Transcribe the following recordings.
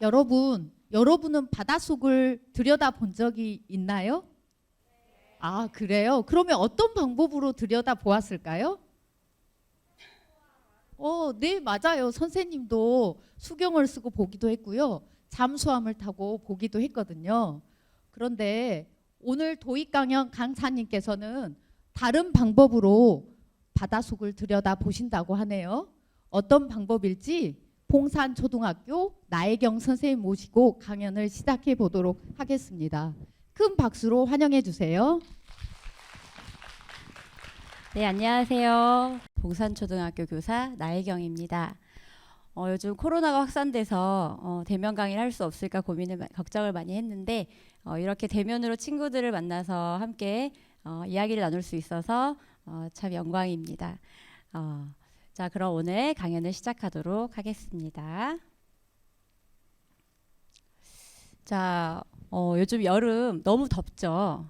여러분은 바닷속을 들여다본 적이 있나요? 아, 그래요? 그러면 어떤 방법으로 들여다보았을까요? 네, 맞아요. 선생님도 수경을 쓰고 보기도 했고요. 잠수함을 타고 보기도 했거든요. 그런데 오늘 도입 강연 강사님께서는 다른 방법으로 바닷속을 들여다보신다고 하네요. 어떤 방법일지 봉산초등학교 나혜경 선생님 모시고 강연을 시작해 보도록 하겠습니다. 큰 박수로 환영해 주세요. 네, 안녕하세요. 봉산초등학교 교사 나혜경입니다. 요즘 코로나가 확산돼서 대면 강의를 할 수 없을까 걱정을 많이 했는데 이렇게 대면으로 친구들을 만나서 함께 이야기를 나눌 수 있어서 참 영광입니다. 자, 그럼 오늘 강연을 시작하도록 하겠습니다. 자, 요즘 여름 너무 덥죠.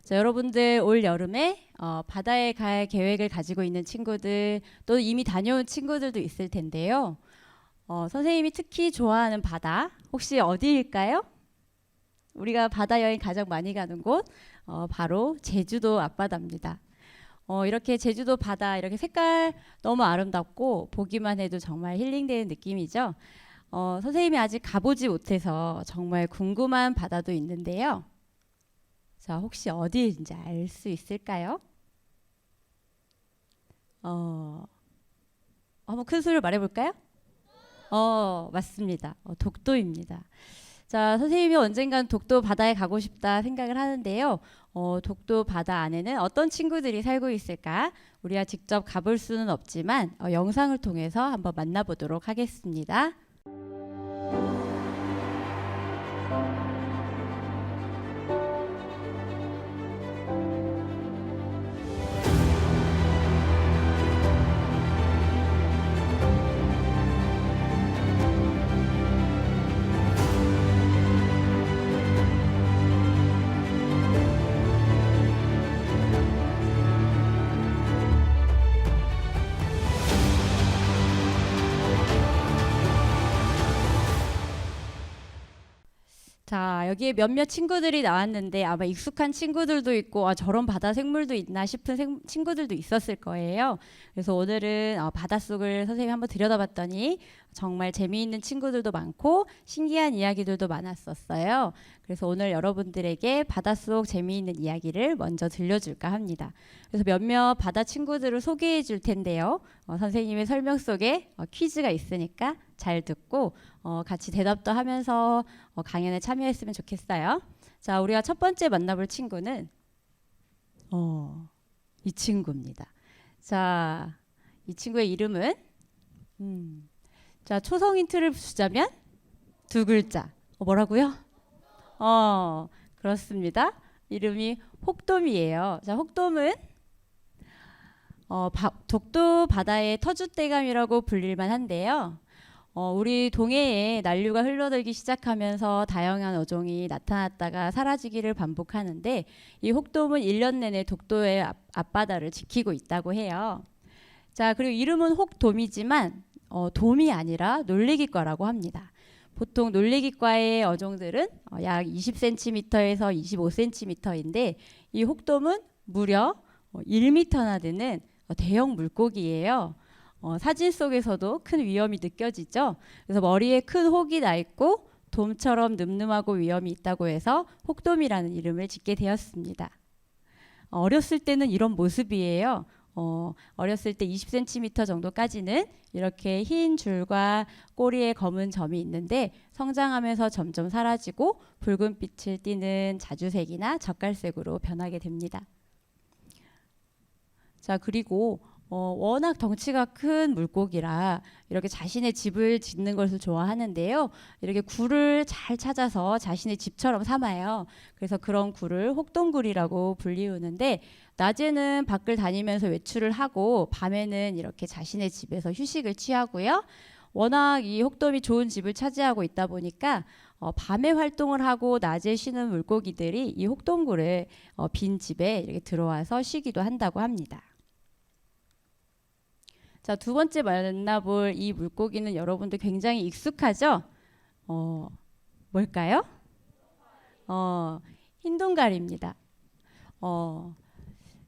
자, 여러분들 올 여름에 바다에 갈 계획을 가지고 있는 친구들 또 이미 다녀온 친구들도 있을 텐데요. 선생님이 특히 좋아하는 바다 혹시 어디일까요? 우리가 바다 여행 가장 많이 가는 곳 바로 제주도 앞바다입니다. 이렇게 제주도 바다 이렇게 색깔 너무 아름답고 보기만 해도 정말 힐링되는 느낌이죠. 선생님이 아직 가보지 못해서 정말 궁금한 바다도 있는데요. 자, 혹시 어디인지 알 수 있을까요? 한번 큰 소리로 말해볼까요? 맞습니다. 독도입니다. 자, 선생님이 언젠간 독도 바다에 가고 싶다 생각을 하는데요. 독도 바다 안에는 어떤 친구들이 살고 있을까? 우리가 직접 가볼 수는 없지만 영상을 통해서 한번 만나보도록 하겠습니다. 자, 여기에 몇몇 친구들이 나왔는데 아마 익숙한 친구들도 있고 저런 바다 생물도 있나 싶은 친구들도 있었을 거예요. 그래서 오늘은 바닷속을 선생님이 한번 들여다봤더니 정말 재미있는 친구들도 많고 신기한 이야기들도 많았었어요. 그래서 오늘 여러분들에게 바닷속 재미있는 이야기를 먼저 들려줄까 합니다. 그래서 몇몇 바다 친구들을 소개해 줄 텐데요. 선생님의 설명 속에 퀴즈가 있으니까 잘 듣고 같이 대답도 하면서 강연에 참여했으면 좋겠어요. 자, 우리가 첫 번째 만나볼 친구는 이 친구입니다. 자, 이 친구의 이름은 자, 초성 힌트를 주자면 두 글자. 뭐라고요? 그렇습니다. 이름이 혹돔이에요. 자, 혹돔은 독도 바다의 터줏대감이라고 불릴만 한데요. 우리 동해에 난류가 흘러들기 시작하면서 다양한 어종이 나타났다가 사라지기를 반복하는데 이 혹돔은 1년 내내 독도의 앞바다를 지키고 있다고 해요. 자, 그리고 이름은 혹돔이지만 돔이 아니라 놀래기과라고 합니다. 보통 놀래기과의 어종들은 약 20cm에서 25cm인데 이 혹돔은 무려 1m나 되는 대형 물고기예요. 사진 속에서도 큰 위험이 느껴지죠. 그래서 머리에 큰 혹이 나 있고 돔처럼 늠름하고 위험이 있다고 해서 혹돔이라는 이름을 짓게 되었습니다. 어렸을 때는 이런 모습이에요. 어렸을 때 20cm 정도까지는 이렇게 흰 줄과 꼬리에 검은 점이 있는데 성장하면서 점점 사라지고 붉은빛을 띠는 자주색이나 젓갈색으로 변하게 됩니다. 자, 그리고 워낙 덩치가 큰 물고기라 이렇게 자신의 집을 짓는 것을 좋아하는데요. 이렇게 굴을 잘 찾아서 자신의 집처럼 삼아요. 그래서 그런 굴을 혹돔굴이라고 불리우는데 낮에는 밖을 다니면서 외출을 하고 밤에는 이렇게 자신의 집에서 휴식을 취하고요. 워낙 이 혹돔이 좋은 집을 차지하고 있다 보니까 밤에 활동을 하고 낮에 쉬는 물고기들이 이 혹돔굴을 빈 집에 이렇게 들어와서 쉬기도 한다고 합니다. 자, 두 번째 만나볼 이 물고기는 여러분들 굉장히 익숙하죠? 뭘까요? 흰동가리입니다.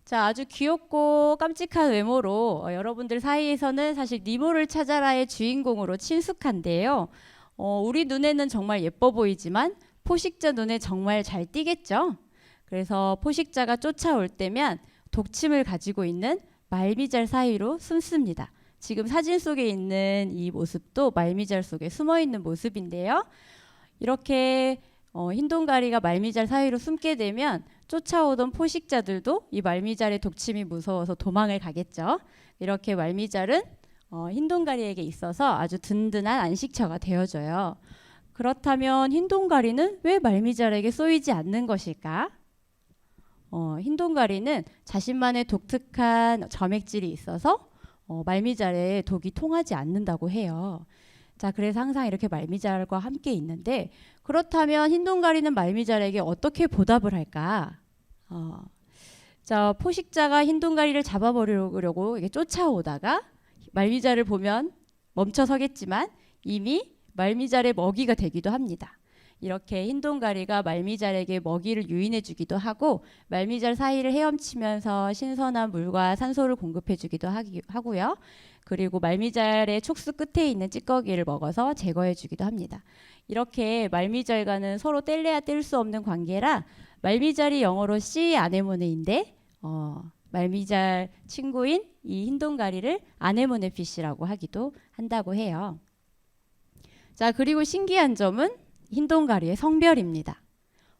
자, 아주 귀엽고 깜찍한 외모로 여러분들 사이에서는 사실 니모를 찾아라의 주인공으로 친숙한데요. 우리 눈에는 정말 예뻐 보이지만 포식자 눈에 정말 잘 띄겠죠. 그래서 포식자가 쫓아올 때면 독침을 가지고 있는 말미잘 사이로 숨습니다. 지금 사진 속에 있는 이 모습도 말미잘 속에 숨어 있는 모습인데요. 이렇게 흰동가리가 말미잘 사이로 숨게 되면 쫓아오던 포식자들도 이 말미잘의 독침이 무서워서 도망을 가겠죠. 이렇게 말미잘은 흰동가리에게 있어서 아주 든든한 안식처가 되어줘요. 그렇다면 흰동가리는 왜 말미잘에게 쏘이지 않는 것일까? 흰동가리는 자신만의 독특한 점액질이 있어서 말미잘에 독이 통하지 않는다고 해요. 자, 그래서 항상 이렇게 말미잘과 함께 있는데, 그렇다면 흰동가리는 말미잘에게 어떻게 보답을 할까? 자, 포식자가 흰동가리를 잡아버리려고 이게 쫓아오다가 말미잘을 보면 멈춰서겠지만 이미 말미잘의 먹이가 되기도 합니다. 이렇게 흰동가리가 말미잘에게 먹이를 유인해 주기도 하고 말미잘 사이를 헤엄치면서 신선한 물과 산소를 공급해 주기도 하고요. 그리고 말미잘의 촉수 끝에 있는 찌꺼기를 먹어서 제거해 주기도 합니다. 이렇게 말미잘과는 서로 뗄래야 뗄 수 없는 관계라 말미잘이 영어로 sea anemone인데 말미잘 친구인 이 흰동가리를 아네모네 피쉬라고 하기도 한다고 해요. 자, 그리고 신기한 점은 흰동가리의 성별입니다.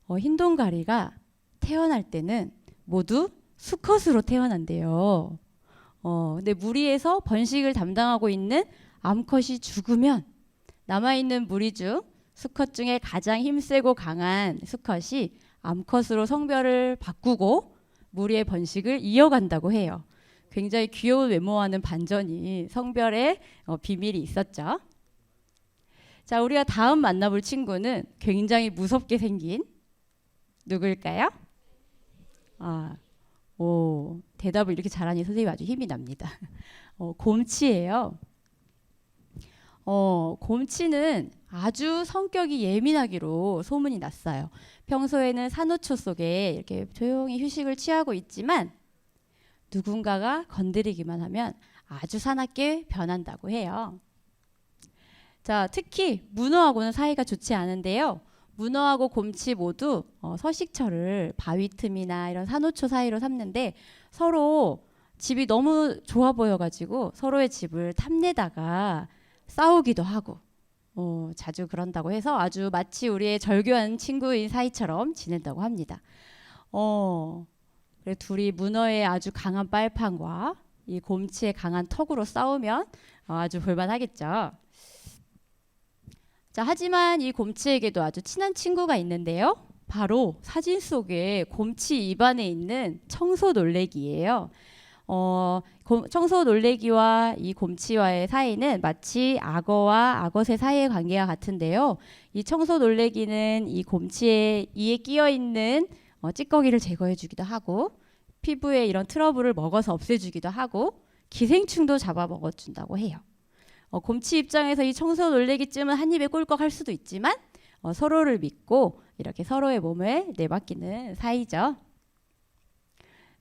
흰동가리가 태어날 때는 모두 수컷으로 태어난대요. 근데 무리에서 번식을 담당하고 있는 암컷이 죽으면 남아있는 무리 중 수컷 중에 가장 힘세고 강한 수컷이 암컷으로 성별을 바꾸고 무리의 번식을 이어간다고 해요. 굉장히 귀여운 외모와는 반전이 성별의 비밀이 있었죠. 자, 우리가 다음 만나볼 친구는 굉장히 무섭게 생긴 누구일까요? 대답을 이렇게 잘하니 선생님이 아주 힘이 납니다. 곰치예요. 곰치는 아주 성격이 예민하기로 소문이 났어요. 평소에는 산호초 속에 이렇게 조용히 휴식을 취하고 있지만 누군가가 건드리기만 하면 아주 사납게 변한다고 해요. 자, 특히 문어하고는 사이가 좋지 않은데요. 문어하고 곰치 모두 서식처를 바위 틈이나 이런 산호초 사이로 삼는데 서로 집이 너무 좋아 보여가지고 서로의 집을 탐내다가 싸우기도 하고 자주 그런다고 해서 아주 마치 우리의 절교한 친구인 사이처럼 지낸다고 합니다. 그래 둘이 문어의 아주 강한 빨판과 이 곰치의 강한 턱으로 싸우면 아주 볼만하겠죠. 자, 하지만 이 곰치에게도 아주 친한 친구가 있는데요. 바로 사진 속에 곰치 입안에 있는 청소놀래기예요. 청소놀래기와 이 곰치와의 사이는 마치 악어와 악어새 사이의 관계와 같은데요. 이 청소놀래기는 이 곰치의 이에 끼어 있는 찌꺼기를 제거해 주기도 하고 피부에 이런 트러블을 먹어서 없애주기도 하고 기생충도 잡아 먹어준다고 해요. 곰치 입장에서 이 청소놀래기쯤은 한 입에 꿀꺽 할 수도 있지만 서로를 믿고 이렇게 서로의 몸을 내맡기는 사이죠.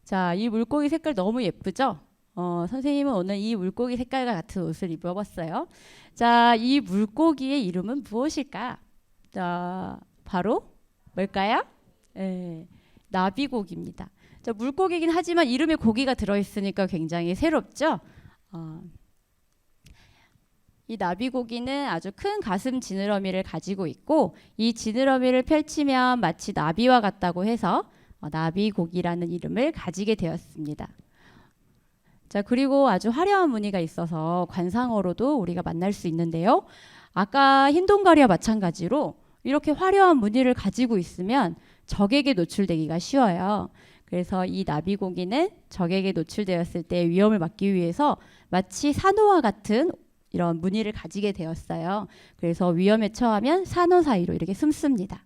자, 이 물고기 색깔 너무 예쁘죠? 선생님은 오늘 이 물고기 색깔과 같은 옷을 입어봤어요. 자, 이 물고기의 이름은 무엇일까? 자, 바로 뭘까요? 나비고기입니다. 자, 물고기긴 하지만 이름에 고기가 들어있으니까 굉장히 새롭죠? 이 나비고기는 아주 큰 가슴 지느러미를 가지고 있고 이 지느러미를 펼치면 마치 나비와 같다고 해서 나비고기라는 이름을 가지게 되었습니다. 자, 그리고 아주 화려한 무늬가 있어서 관상어로도 우리가 만날 수 있는데요. 아까 흰동가리와 마찬가지로 이렇게 화려한 무늬를 가지고 있으면 적에게 노출되기가 쉬워요. 그래서 이 나비고기는 적에게 노출되었을 때 위험을 막기 위해서 마치 산호와 같은 이런 무늬를 가지게 되었어요. 그래서 위험에 처하면 산호 사이로 이렇게 숨습니다.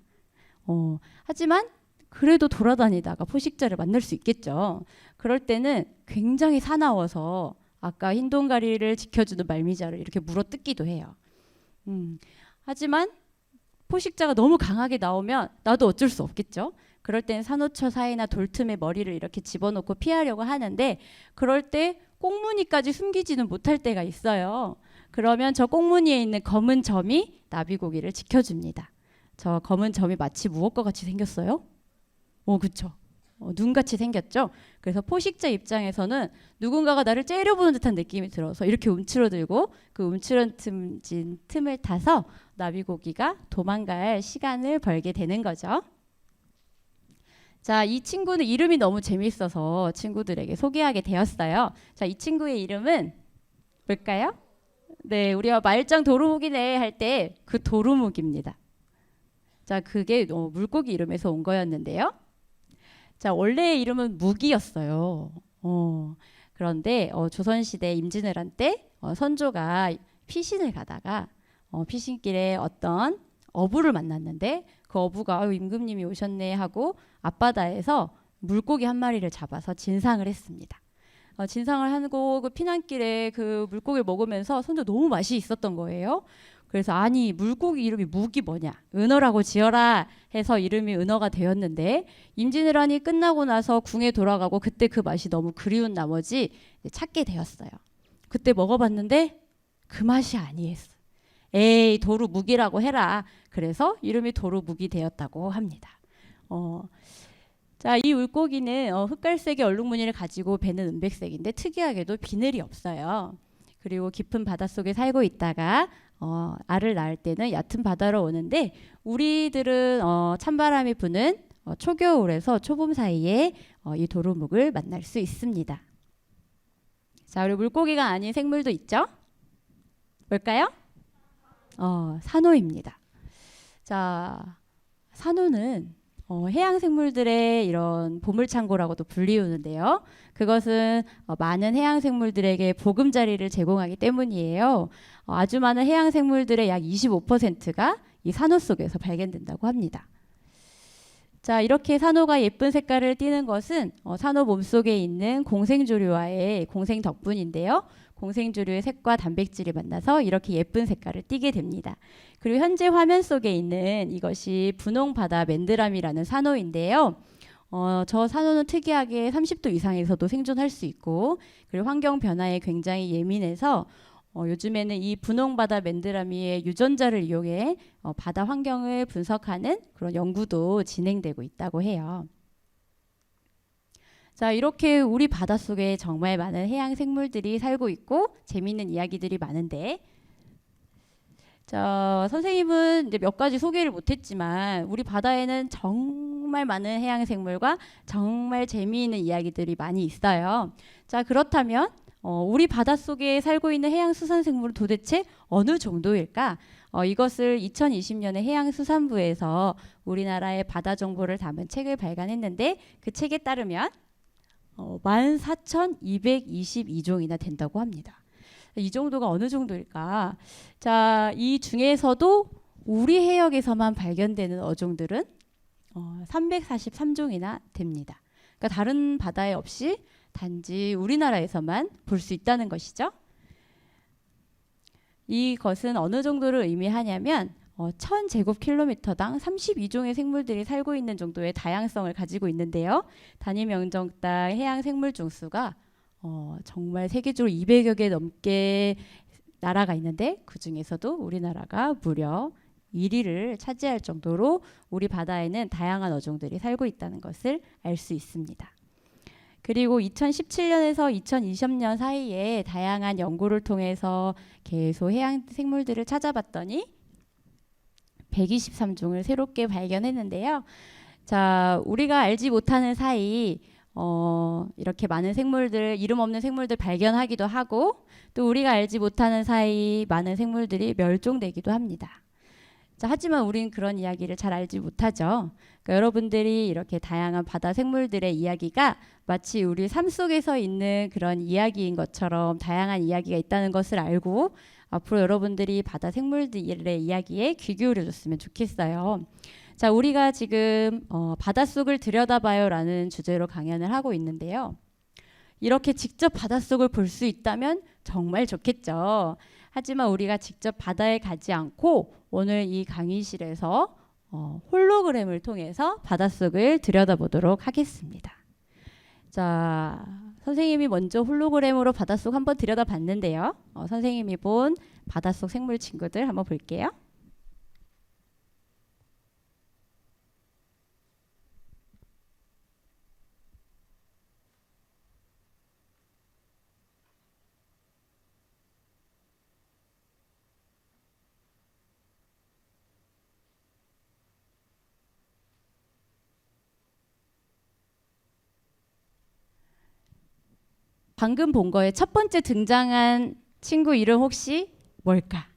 하지만 그래도 돌아다니다가 포식자를 만날 수 있겠죠. 그럴 때는 굉장히 사나워서 아까 흰동가리를 지켜주는 말미잘을 이렇게 물어뜯기도 해요. 하지만 포식자가 너무 강하게 나오면 나도 어쩔 수 없겠죠. 그럴 땐 산호초 사이나 돌틈에 머리를 이렇게 집어넣고 피하려고 하는데 그럴 때 꽁무니까지 숨기지는 못할 때가 있어요. 그러면 저 꽁무니에 있는 검은 점이 나비고기를 지켜줍니다. 저 검은 점이 마치 무엇과 같이 생겼어요? 그쵸. 눈같이 생겼죠. 그래서 포식자 입장에서는 누군가가 나를 째려보는 듯한 느낌이 들어서 이렇게 움츠러들고 그 움츠러진 틈을 타서 나비고기가 도망갈 시간을 벌게 되는 거죠. 자, 이 친구는 이름이 너무 재미있어서 친구들에게 소개하게 되었어요. 자, 이 친구의 이름은 뭘까요? 네, 우리가 말짱 도루묵이네 할 때 그 도루묵입니다. 자, 그게 물고기 이름에서 온 거였는데요. 자, 원래의 이름은 묵이었어요. 그런데 조선시대 임진왜란 때 선조가 피신을 가다가 피신길에 어떤 어부를 만났는데 그 어부가 임금님이 오셨네 하고 앞바다에서 물고기 한 마리를 잡아서 진상을 했습니다. 진상을 하고 그 피난길에 그 물고기를 먹으면서 선조 너무 맛이 있었던 거예요. 그래서 아니 물고기 이름이 묵이 뭐냐 은어라고 지어라 해서 이름이 은어가 되었는데 임진왜란이 끝나고 나서 궁에 돌아가고 그때 그 맛이 너무 그리운 나머지 찾게 되었어요. 그때 먹어봤는데 그 맛이 아니었어. 에이 도루묵이라고 해라. 그래서 이름이 도루묵이 되었다고 합니다. 자, 이 물고기는 흑갈색의 얼룩무늬를 가지고 배는 은백색인데 특이하게도 비늘이 없어요. 그리고 깊은 바닷속에 살고 있다가 알을 낳을 때는 얕은 바다로 오는데 우리들은 찬바람이 부는 초겨울에서 초봄 사이에 이 도루묵을 만날 수 있습니다. 자, 그리고 물고기가 아닌 생물도 있죠? 뭘까요? 산호입니다. 자, 산호는 해양 생물들의 이런 보물창고라고도 불리우는데요. 그것은 많은 해양 생물들에게 보금자리를 제공하기 때문이에요. 아주 많은 해양 생물들의 약 25%가 이 산호 속에서 발견된다고 합니다. 자, 이렇게 산호가 예쁜 색깔을 띠는 것은 산호 몸속에 있는 공생조류와의 공생 덕분인데요. 공생조류의 색과 단백질이 만나서 이렇게 예쁜 색깔을 띠게 됩니다. 그리고 현재 화면 속에 있는 이것이 분홍바다 맨드라미라는 산호인데요. 저 산호는 특이하게 30도 이상에서도 생존할 수 있고 그리고 환경 변화에 굉장히 예민해서 요즘에는 이 분홍바다 맨드라미의 유전자를 이용해 바다 환경을 분석하는 그런 연구도 진행되고 있다고 해요. 자, 이렇게 우리 바닷속에 정말 많은 해양 생물들이 살고 있고 재미있는 이야기들이 많은데 자, 선생님은 이제 몇 가지 소개를 못했지만 우리 바다에는 정말 많은 해양 생물과 정말 재미있는 이야기들이 많이 있어요. 자, 그렇다면 우리 바닷속에 살고 있는 해양 수산 생물은 도대체 어느 정도일까? 이것을 2020년에 해양수산부에서 우리나라의 바다 정보를 담은 책을 발간했는데 그 책에 따르면 14,222종이나 된다고 합니다. 이 정도가 어느 정도일까? 자, 이 중에서도 우리 해역에서만 발견되는 어종들은 343종이나 됩니다. 그러니까 다른 바다에 없이 단지 우리나라에서만 볼 수 있다는 것이죠. 이것은 어느 정도를 의미하냐면 1000제곱킬로미터당 32종의 생물들이 살고 있는 정도의 다양성을 가지고 있는데요. 단위 면적당 해양 생물 종수가 정말 세계적으로 200여 개 넘게 나라가 있는데 그 중에서도 우리나라가 무려 1위를 차지할 정도로 우리 바다에는 다양한 어종들이 살고 있다는 것을 알 수 있습니다. 그리고 2017년에서 2020년 사이에 다양한 연구를 통해서 계속 해양 생물들을 찾아봤더니 123종을 새롭게 발견했는데요. 자, 우리가 알지 못하는 사이 이렇게 많은 생물들, 이름 없는 생물들 발견하기도 하고 또 우리가 알지 못하는 사이 많은 생물들이 멸종되기도 합니다. 자, 하지만 우린 그런 이야기를 잘 알지 못하죠. 그러니까 여러분들이 이렇게 다양한 바다 생물들의 이야기가 마치 우리 삶 속에서 있는 그런 이야기인 것처럼 다양한 이야기가 있다는 것을 알고 앞으로 여러분들이 바다 생물들의 이야기에 귀 기울여줬으면 좋겠어요. 자, 우리가 지금 바닷속을 들여다봐요라는 주제로 강연을 하고 있는데요. 이렇게 직접 바닷속을 볼 수 있다면 정말 좋겠죠. 하지만 우리가 직접 바다에 가지 않고 오늘 이 강의실에서 홀로그램을 통해서 바닷속을 들여다보도록 하겠습니다. 자, 선생님이 먼저 홀로그램으로 바닷속 한번 들여다봤는데요. 선생님이 본 바닷속 생물 친구들 한번 볼게요. 방금 본 거에 첫 번째 등장한 친구 이름 혹시 뭘까?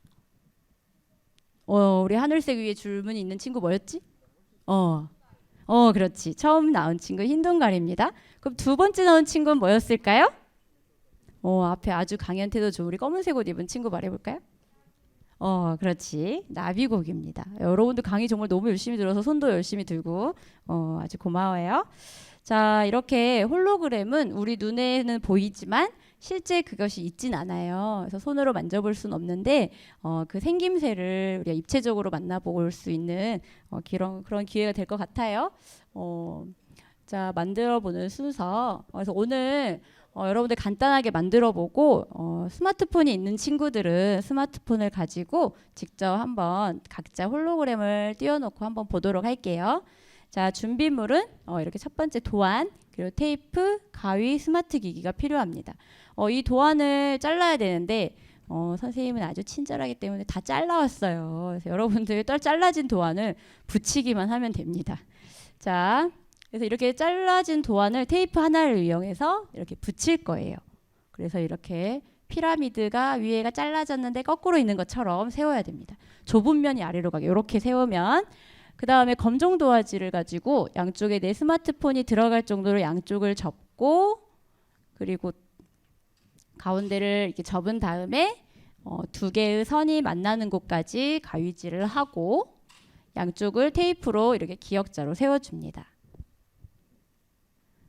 우리 하늘색 위에 줄무늬 있는 친구 뭐였지? 그렇지. 처음 나온 친구 흰둥가리입니다. 그럼 두 번째 나온 친구는 뭐였을까요? 앞에 아주 강연태도 좋은 우리 검은색 옷 입은 친구 말해볼까요? 그렇지. 나비고기입니다. 여러분들 강의 정말 너무 열심히 들어서 손도 열심히 들고 아주 고마워요. 자, 이렇게 홀로그램은 우리 눈에는 보이지만 실제 그것이 있진 않아요. 그래서 손으로 만져볼 수는 없는데 그 생김새를 우리가 입체적으로 만나볼 수 있는 그런 기회가 될 것 같아요. 자, 만들어보는 순서. 그래서 오늘 여러분들 간단하게 만들어보고 스마트폰이 있는 친구들은 스마트폰을 가지고 직접 한번 각자 홀로그램을 띄워놓고 한번 보도록 할게요. 자, 준비물은 이렇게 첫 번째 도안, 그리고 테이프, 가위, 스마트 기기가 필요합니다. 이 도안을 잘라야 되는데 선생님은 아주 친절하기 때문에 다 잘라왔어요. 그래서 여러분들 잘라진 도안을 붙이기만 하면 됩니다. 자, 그래서 이렇게 잘라진 도안을 테이프 하나를 이용해서 이렇게 붙일 거예요. 그래서 이렇게 피라미드가 위에가 잘라졌는데 거꾸로 있는 것처럼 세워야 됩니다. 좁은 면이 아래로 가게 이렇게 세우면 그 다음에 검정 도화지를 가지고 양쪽에 내 스마트폰이 들어갈 정도로 양쪽을 접고 그리고 가운데를 이렇게 접은 다음에 두 개의 선이 만나는 곳까지 가위질을 하고 양쪽을 테이프로 이렇게 기역자로 세워줍니다.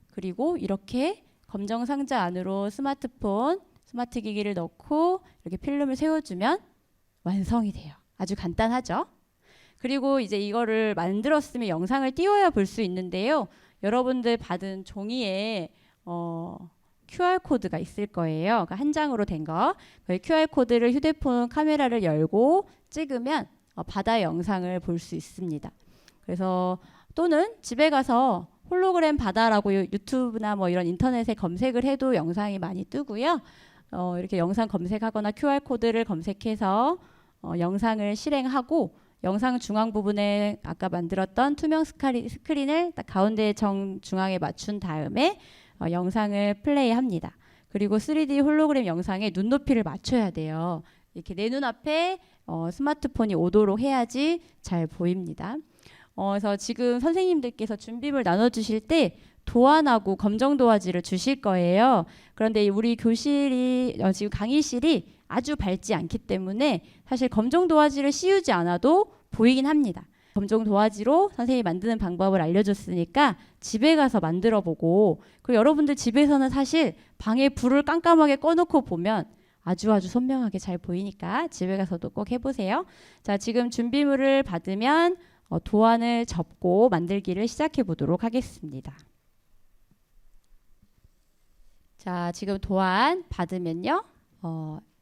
그리고 이렇게 검정 상자 안으로 스마트 기기를 넣고 이렇게 필름을 세워주면 완성이 돼요. 아주 간단하죠? 그리고 이제 이거를 만들었으면 영상을 띄워야 볼 수 있는데요. 여러분들 받은 종이에 QR코드가 있을 거예요. 그러니까 한 장으로 된 거. 그 QR코드를 휴대폰 카메라를 열고 찍으면 바다 영상을 볼 수 있습니다. 그래서 또는 집에 가서 홀로그램 바다라고 유튜브나 뭐 이런 인터넷에 검색을 해도 영상이 많이 뜨고요. 이렇게 영상 검색하거나 QR코드를 검색해서 영상을 실행하고 영상 중앙 부분에 아까 만들었던 투명 스크린을 딱 가운데 정중앙에 맞춘 다음에 영상을 플레이합니다. 그리고 3D 홀로그램 영상에 눈높이를 맞춰야 돼요. 이렇게 내 눈앞에 스마트폰이 오도록 해야지 잘 보입니다. 그래서 지금 선생님들께서 준비물 나눠주실 때 도안하고 검정 도화지를 주실 거예요. 그런데 우리 교실이 지금 강의실이 아주 밝지 않기 때문에 사실 검정 도화지를 씌우지 않아도 보이긴 합니다. 검정 도화지로 선생님이 만드는 방법을 알려줬으니까 집에 가서 만들어보고 그리고 여러분들 집에서는 사실 방에 불을 깜깜하게 꺼놓고 보면 아주 선명하게 잘 보이니까 집에 가서도 꼭 해보세요. 자, 지금 준비물을 받으면 도안을 접고 만들기를 시작해 보도록 하겠습니다. 자, 지금 도안 받으면요.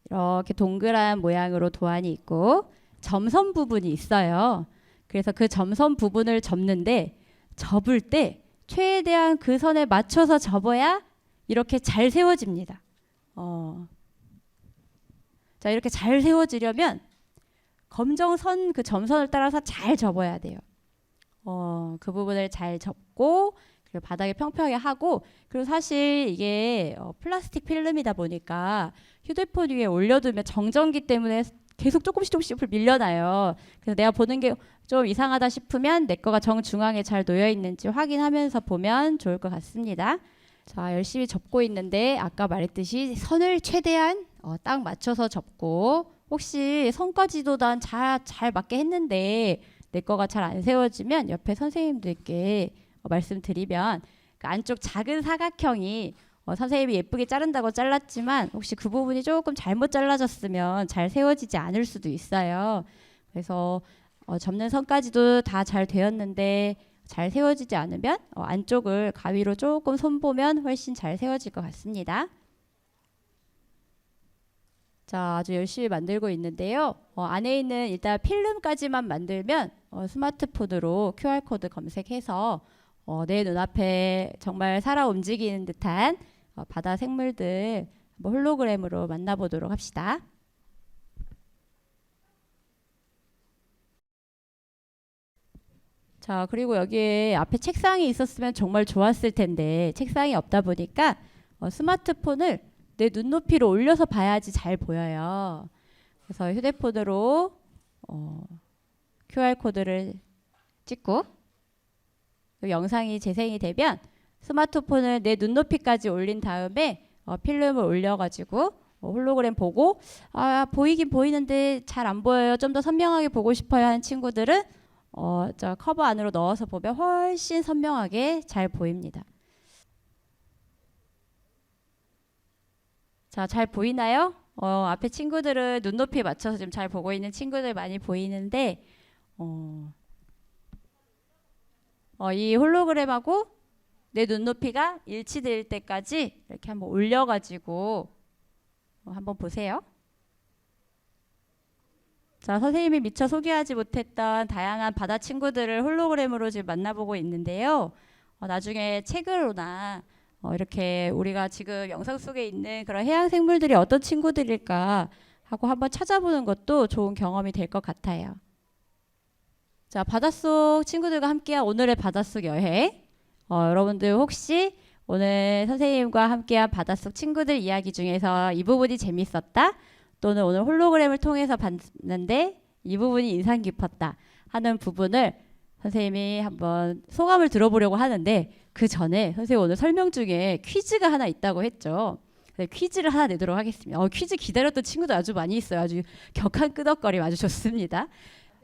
이렇게 동그란 모양으로 도안이 있고 점선 부분이 있어요. 그래서 그 점선 부분을 접는데 접을 때 최대한 그 선에 맞춰서 접어야 이렇게 잘 세워집니다. 자, 이렇게 잘 세워지려면 검정선 그 점선을 따라서 잘 접어야 돼요. 그 부분을 잘 접고 그리고 바닥에 평평하게 하고 그리고 사실 이게 플라스틱 필름이다 보니까 휴대폰 위에 올려두면 정전기 때문에 계속 조금씩 밀려나요. 그래서 내가 보는 게 좀 이상하다 싶으면 내 거가 정중앙에 잘 놓여 있는지 확인하면서 보면 좋을 것 같습니다. 자, 열심히 접고 있는데 아까 말했듯이 선을 최대한 딱 맞춰서 접고 혹시 선까지도 난 잘 맞게 했는데 내 거가 잘 안 세워지면 옆에 선생님들께 말씀드리면 그 안쪽 작은 사각형이 선생님이 예쁘게 자른다고 잘랐지만 혹시 그 부분이 조금 잘못 잘라졌으면 잘 세워지지 않을 수도 있어요. 그래서 접는 선까지도 다 잘 되었는데 잘 세워지지 않으면 안쪽을 가위로 조금 손보면 훨씬 잘 세워질 것 같습니다. 자, 아주 열심히 만들고 있는데요. 안에 있는 일단 필름까지만 만들면 스마트폰으로 QR코드 검색해서 내 눈앞에 정말 살아 움직이는 듯한 바다 생물들 홀로그램으로 만나보도록 합시다. 자, 그리고 여기에 앞에 책상이 있었으면 정말 좋았을 텐데 책상이 없다 보니까 스마트폰을 내 눈높이로 올려서 봐야지 잘 보여요. 그래서 휴대폰으로 QR코드를 찍고 영상이 재생이 되면 스마트폰을 내 눈높이까지 올린 다음에 필름을 올려가지고 홀로그램 보고 보이긴 보이는데 잘 안 보여요. 좀 더 선명하게 보고 싶어요 하는 친구들은 저 커버 안으로 넣어서 보면 훨씬 선명하게 잘 보입니다. 자, 잘 보이나요? 앞에 친구들은 눈높이에 맞춰서 지금 잘 보고 있는 친구들 많이 보이는데 이 홀로그램하고 내 눈높이가 일치될 때까지 이렇게 한번 올려가지고 한번 보세요. 자, 선생님이 미처 소개하지 못했던 다양한 바다 친구들을 홀로그램으로 지금 만나보고 있는데요. 나중에 책으로나 이렇게 우리가 지금 영상 속에 있는 그런 해양 생물들이 어떤 친구들일까 하고 한번 찾아보는 것도 좋은 경험이 될 것 같아요. 자, 바닷속 친구들과 함께한 오늘의 바닷속 여행. 여러분들 혹시 오늘 선생님과 함께한 바닷속 친구들 이야기 중에서 이 부분이 재밌었다, 또는 오늘 홀로그램을 통해서 봤는데 이 부분이 인상 깊었다 하는 부분을 선생님이 한번 소감을 들어보려고 하는데, 그 전에 선생님 오늘 설명 중에 퀴즈가 하나 있다고 했죠. 퀴즈를 하나 내도록 하겠습니다. 퀴즈 기다렸던 친구들 아주 많이 있어요. 아주 격한 끄덕거림 아주 좋습니다.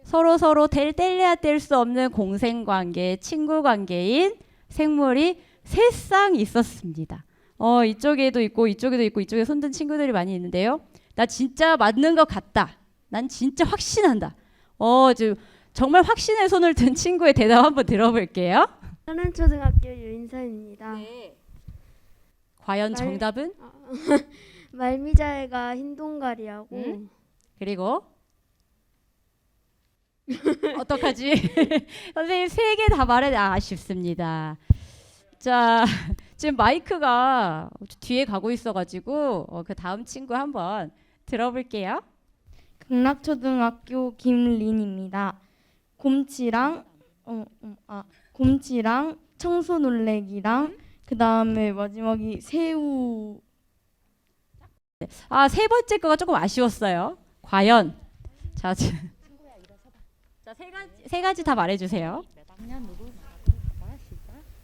서로 뗄래야 뗄 수 없는 공생관계, 친구관계인 생물이 세 쌍 있었습니다. 이쪽에도 있고 이쪽에도 있고 이쪽에 손든 친구들이 많이 있는데요. 나 진짜 맞는 것 같다. 난 진짜 확신한다. 지금 정말 확신의 손을 든 친구의 대답 한번 들어볼게요. 하는초등학교 유인선입니다. 네. 과연 정답은? 말미잘과 흰동가리하고 그리고 어떡하지? 선생님 3개 다 말해. 아쉽습니다. 자, 지금 마이크가 뒤에 가고 있어가지고 그 다음 친구 한번 들어볼게요. 극락초등학교 김린입니다. 곰치랑 곰치랑 청소놀래기랑 그 다음에 마지막이 새우. 세 번째 거가 조금 아쉬웠어요. 과연 자, 세 가지 다 말해주세요.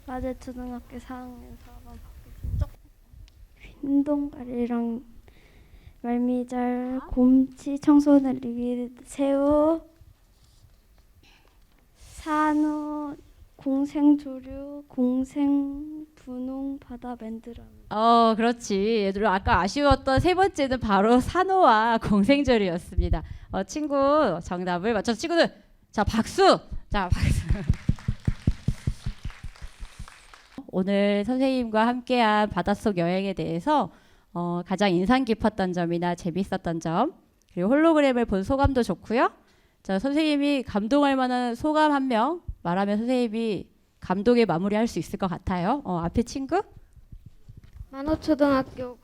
마제초등학교 4학년 4반 흰동가리랑 말미잘, 곰치, 청소놀래기, 새우, 산호, 공생조류, 공생분홍, 바다 맨드라미. 그렇지. 얘들 아까 아쉬웠던 세 번째는 바로 산호와 공생조류였습니다. 친구 정답을 맞춰서 친구들 자 박수. 자 박수. 오늘 선생님과 함께한 바닷속 여행에 대해서 가장 인상 깊었던 점이나 재밌었던 점, 그리고 홀로그램을 본 소감도 좋고요. 자, 선생님이 감동할 만한 소감 한 명 말하면 선생님이 감동에 마무리할 수 있을 것 같아요. 앞에 친구? 만호초등학교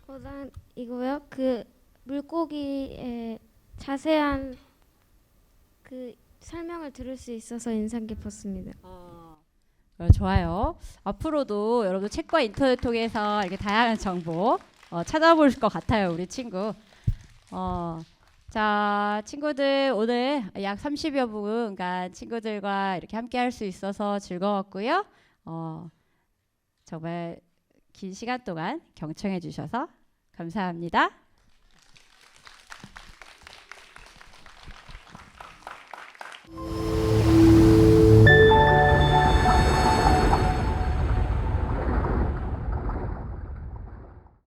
고단이고요. 그 물고기의 자세한 그 설명을 들을 수 있어서 인상 깊었습니다. 좋아요. 앞으로도 여러분 책과 인터넷 통해서 이렇게 다양한 정보 찾아볼 것 같아요, 우리 친구. 자, 친구들 오늘 약 30여 분간 친구들과 이렇게 함께 할 수 있어서 즐거웠고요. 정말 긴 시간 동안 경청해 주셔서 감사합니다.